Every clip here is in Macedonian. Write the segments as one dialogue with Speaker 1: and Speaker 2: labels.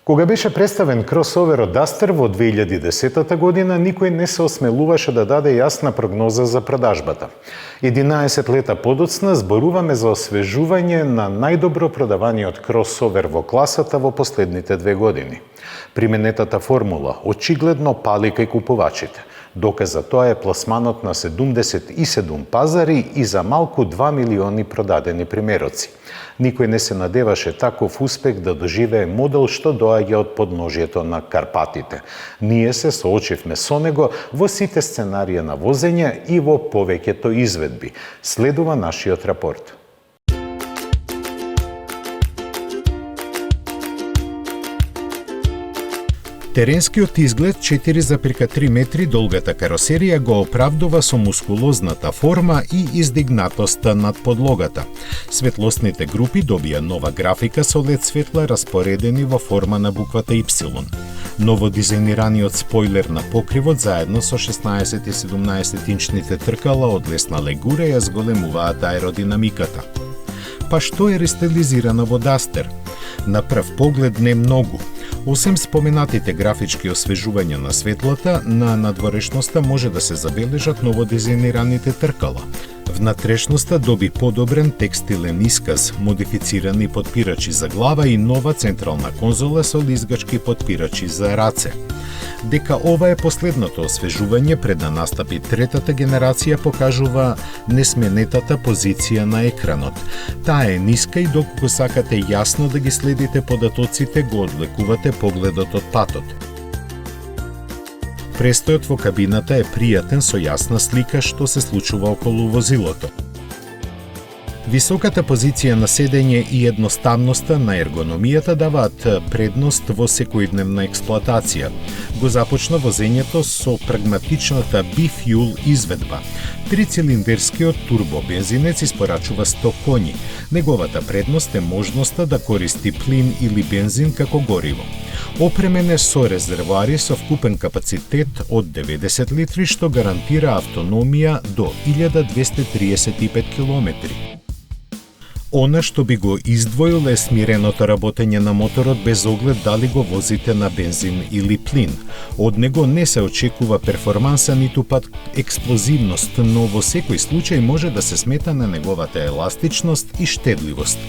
Speaker 1: Кога беше представен кросоверот Duster во 2010 година, никој не се осмелуваше да даде јасна прогноза за продажбата. 11 лета подоцна зборуваме за освежување на најдобро продаваниот кросовер во класата во последните 2 години. Применетата формула очигледно пали кај купувачите. Доказ за тоа е пласманот на 77 пазари и за малку 2 милиони продадени примероци. Никој не се надеваше таков успех да доживее модел што доаѓа од подножјето на Карпатите. Ние се соочивме со него во сите сценарија на возење и во повеќето изведби. Следува нашиот рапорт.
Speaker 2: Теренскиот изглед 4,3 метри долгата каросерија го оправдува со мускулозната форма и издигнатоста над подлогата. Светлосните групи добија нова графика со LED светла распоредени во форма на буквата Y. Ново дизајнираниот спойлер на покривот заедно со 16 и 17 инчните тркала од лесна легура ја зголемуваат аеродинамиката. Па што е рестилизирано во Duster? На прв поглед не многу. Осем споменатите графички освежувања на светлата, на надворешноста може да се забележат новодизајнираните тркала. Внатрешноста доби подобрен текстилен исказ, модифицирани потпирачи за глава и нова централна конзола со лизгачки потпирачи за раце. Дека ова е последното освежување пред да настапи третата генерација покажува несменетата позиција на екранот. Таа е ниска и доколку сакате јасно да ги следите податоците, го одлекувате погледот од патот. Престојот во кабината е пријатен со јасна слика што се случува околу возилото. Високата позиција на седење и едноставноста на ергономијата даваат предност во секојдневна експлоатација. Го започна возењето со прагматичната B-Fuel изведба. Трицилиндерскиот турбобензинец испорачува 100 коњи. Неговата предност е можноста да користи плин или бензин како гориво. Опремен е со резервоари со вкупен капацитет од 90 литри што гарантира автономија до 1235 километри. Она што би го издвоил е смиреното работење на моторот без оглед дали го возите на бензин или плин. Од него не се очекува перформанса ниту пат експлозивност, но во секој случај може да се смета на неговата еластичност и штедливост.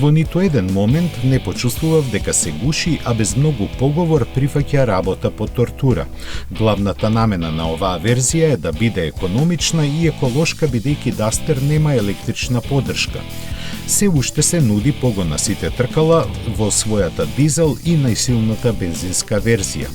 Speaker 2: Во ниту еден момент не почувствував дека се гуши, а без многу поговор прифаќа работа по тортура. Главната намена на оваа верзија е да биде економична и еколошка бидејќи Duster нема електрична поддршка. Се уште се нуди погон на сите тркала во својата дизел и најсилната бензинска верзија.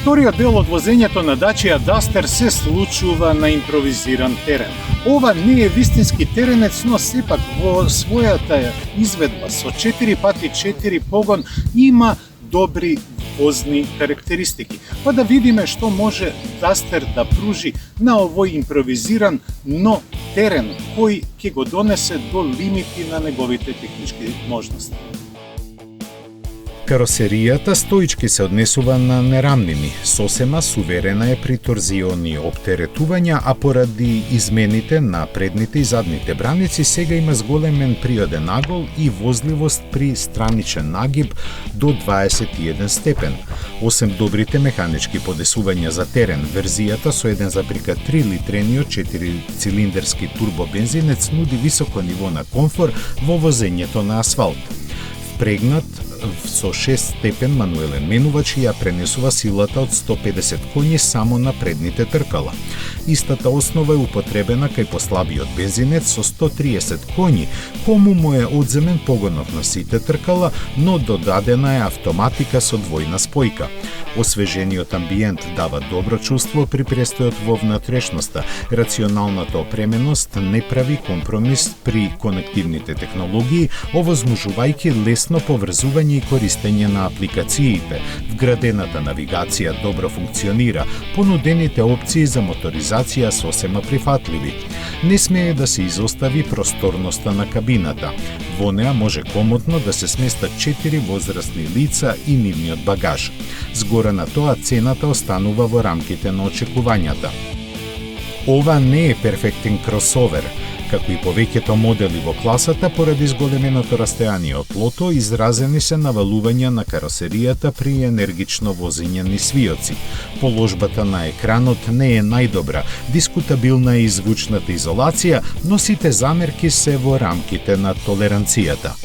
Speaker 3: Вториот дел од возењето на Dacia Duster се случува на импровизиран терен. Ова не е вистински теренец, но сепак во својата изведба со 4x4 погон има добри возни карактеристики. Па да видиме што може Duster да пружи на овој импровизиран, но терен кој ќе го донесе до лимити на неговите технички можности.
Speaker 2: Каросеријата стоички се однесува на нерамнини, сосема суверена е при торзиони оптеретувања, а поради измените на предните и задните браници сега има зголемен приоден агол и возливост при страничен нагиб до 21 степен. Осем добрите механички подесувања за терен, верзијата со 1,3 литрениот 4-цилиндерски турбобензинец нуди високо ниво на комфор во возењето на асфалт. Впрегнат со 6 степен мануелен менувач ја пренесува силата од 150 коњи само на предните тркала. Истата основа е употребена кај послабиот бензинец со 130 коњи, кому му е одземен погонот на сите тркала, но додадена е автоматика со двојна спојка. Освежениот амбиент дава добро чувство при престојот во внатрешноста. Рационалната опременост не прави компромис при конективните технологии, овозможувајќи лесно поврзување и користење на апликациите. Вградената навигација добро функционира, понудените опции за моторизација сосема прифатливи. Не смее да се изостави просторноста на кабината. Во неа може комотно да се сместат 4 возрастни лица и нивниот багаж. Згоре на тоа цената останува во рамките на очекувањата. Ова не е перфектен кросовер, како и повеќето модели во класата поради зголеменото растојание од тлото, изразени се навалувања на каросеријата при енергично возење низ свиоци. Положбата на екранот не е најдобра, дискутабилна е и звучната изолација, но сите замерки се во рамките на толеранцијата.